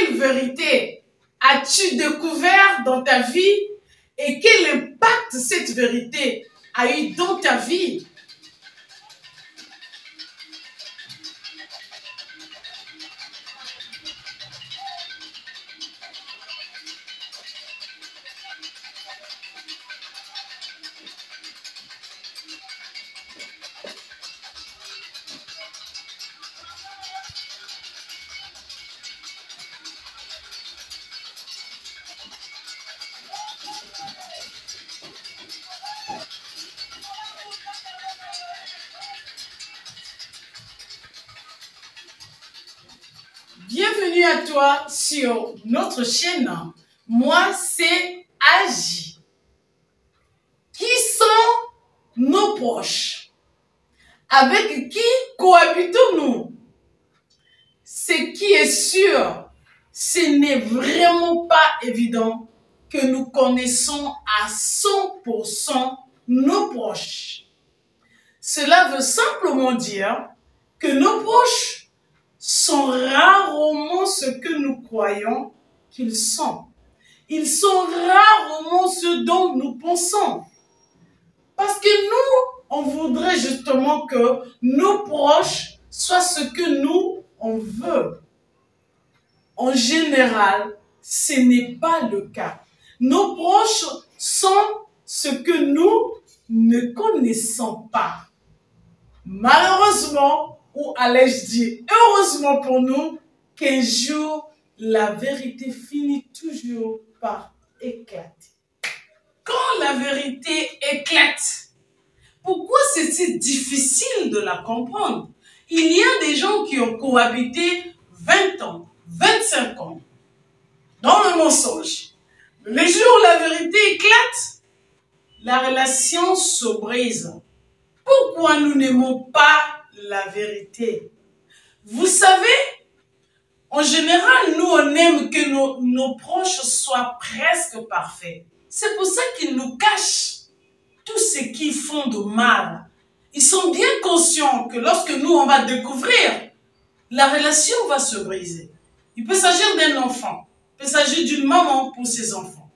quelle vérité as-tu découvert dans ta vie et quel impact cette vérité a eu dans ta vie? Bienvenue à toi sur notre chaîne. Moi, c'est Agi. Qui sont nos proches? Avec qui cohabitons-nous? Ce qui est sûr, ce n'est vraiment pas évident que nous connaissons à 100% nos proches. Cela veut simplement dire que nos proches sont rarement ce que nous croyons qu'ils sont. Ils sont rarement ce dont nous pensons. Parce que nous, on voudrait justement que nos proches soient ce que nous, on veut. En général, ce n'est pas le cas. Nos proches sont ce que nous ne connaissons pas. Malheureusement, ou allais-je dire heureusement pour nous, qu'un jour, la vérité finit toujours par éclater. Quand la vérité éclate, pourquoi c'est-il difficile de la comprendre? Il y a des gens qui ont cohabité 20 ans, 25 ans, dans le mensonge. Le jour où la vérité éclate, la relation se brise. Pourquoi nous n'aimons pas la vérité? Vous savez, en général, nous, on aime que nos proches soient presque parfaits. C'est pour ça qu'ils nous cachent tout ce qu'ils font de mal. Ils sont bien conscients que lorsque nous, on va découvrir, la relation va se briser. Il peut s'agir d'un enfant, il peut s'agir d'une maman pour ses enfants,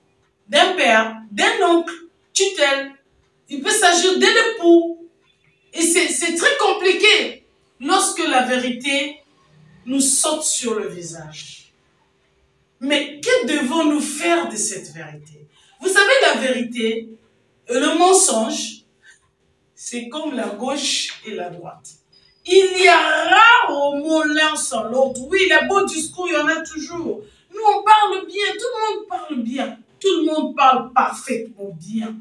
d'un père, d'un oncle, tutelle. Il peut s'agir d'un époux. Et c'est très compliqué lorsque la vérité nous saute sur le visage. Mais que devons-nous faire de cette vérité? Vous savez, la vérité et le mensonge, c'est comme la gauche et la droite. Il y a rarement l'un sans l'autre. Oui, les beaux discours, il y en a toujours. Nous, on parle bien, tout le monde parle bien. Tout le monde parle parfaitement bien.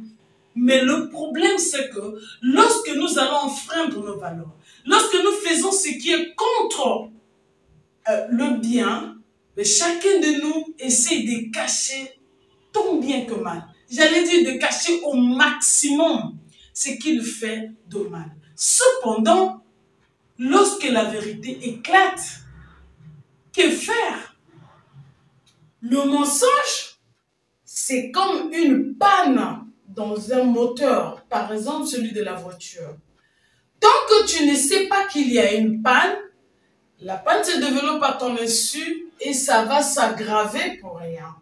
Mais le problème, c'est que lorsque nous allons enfreindre nos valeurs, lorsque nous faisons ce qui est contre le bien, chacun de nous essaie de cacher tant bien que mal. J'allais dire de cacher au maximum ce qu'il fait de mal. Cependant, lorsque la vérité éclate, que faire? Le mensonge, c'est comme une panne dans un moteur, par exemple celui de la voiture. Tant que tu ne sais pas qu'il y a une panne, la panne se développe à ton insu et ça va s'aggraver pour rien.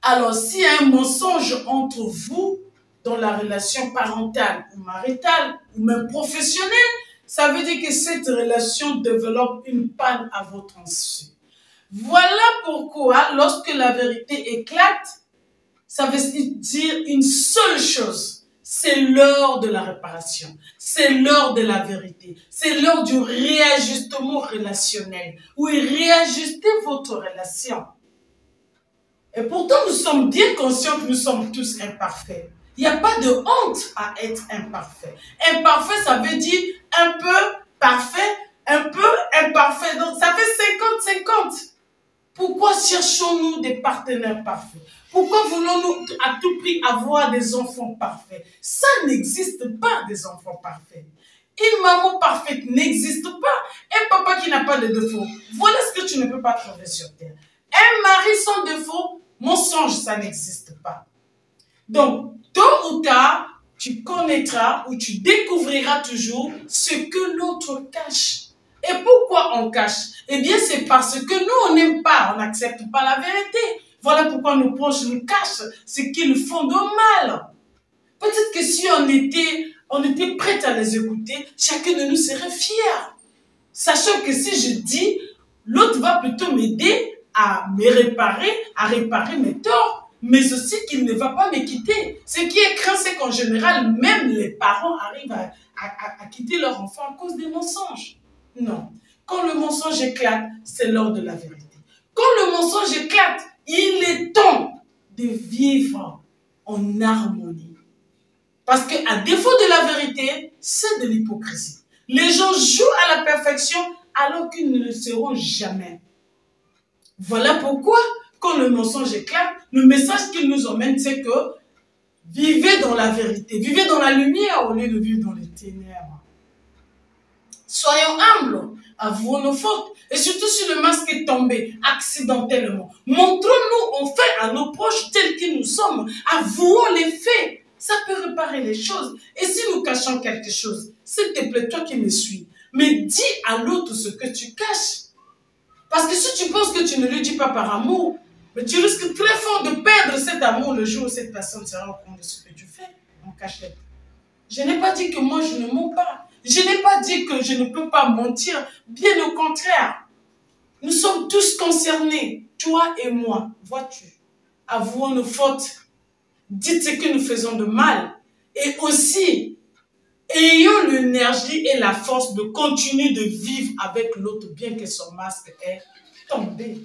Alors, s'il y a un mensonge entre vous, dans la relation parentale ou maritale, ou même professionnelle, ça veut dire que cette relation développe une panne à votre insu. Voilà pourquoi, lorsque la vérité éclate, ça veut dire une seule chose. C'est l'heure de la réparation. C'est l'heure de la vérité. C'est l'heure du réajustement relationnel. Oui, réajustez votre relation. Et pourtant, nous sommes bien conscients que nous sommes tous imparfaits. Il n'y a pas de honte à être imparfait. Imparfait, ça veut dire un peu parfait, un peu imparfait. Donc, ça fait 50-50. Pourquoi cherchons-nous des partenaires parfaits? Pourquoi voulons-nous à tout prix avoir des enfants parfaits? Ça n'existe pas, des enfants parfaits. Une maman parfaite n'existe pas. Un papa qui n'a pas de défauts. Voilà ce que tu ne peux pas trouver sur terre. Un mari sans défaut, mensonge, ça n'existe pas. Donc, tôt ou tard, tu connaîtras ou tu découvriras toujours ce que l'autre cache. Et pourquoi on cache? Eh bien, c'est parce que nous, on n'aime pas, on n'accepte pas la vérité. Voilà pourquoi nos proches nous cachent ce qu'ils font de mal. Peut-être que si on était prêts à les écouter, chacun de nous serait fier. Sachant que si je dis, l'autre va plutôt m'aider à me réparer, à réparer mes torts, mais aussi qu'il ne va pas me quitter. Ce qui est craint, c'est qu'en général, même les parents arrivent à quitter leur enfant à cause des mensonges. Non. Quand le mensonge éclate, c'est l'heure de la vérité. Quand le mensonge éclate, il est temps de vivre en harmonie. Parce qu'à défaut de la vérité, c'est de l'hypocrisie. Les gens jouent à la perfection alors qu'ils ne le seront jamais. Voilà pourquoi, quand le mensonge éclate, le message qu'il nous emmène, c'est que vivez dans la vérité, vivez dans la lumière au lieu de vivre dans les ténèbres. Soyons humbles, avouons nos fautes. Et surtout si le masque est tombé accidentellement, montrons-nous en fait à nos proches tels que nous sommes. Avouons les faits. Ça peut réparer les choses. Et si nous cachons quelque chose, s'il te plaît, toi qui me suis, mais dis à l'autre ce que tu caches. Parce que si tu penses que tu ne le dis pas par amour, mais tu risques très fort de perdre cet amour le jour où cette personne sera au courant de ce que tu fais en cachette. Je n'ai pas dit que moi je ne mens pas. Je n'ai pas dit que je ne peux pas mentir. Bien au contraire. Nous sommes tous concernés, toi et moi, vois-tu. Avouons nos fautes. Dites ce que nous faisons de mal. Et aussi, ayons l'énergie et la force de continuer de vivre avec l'autre bien que son masque est tombé.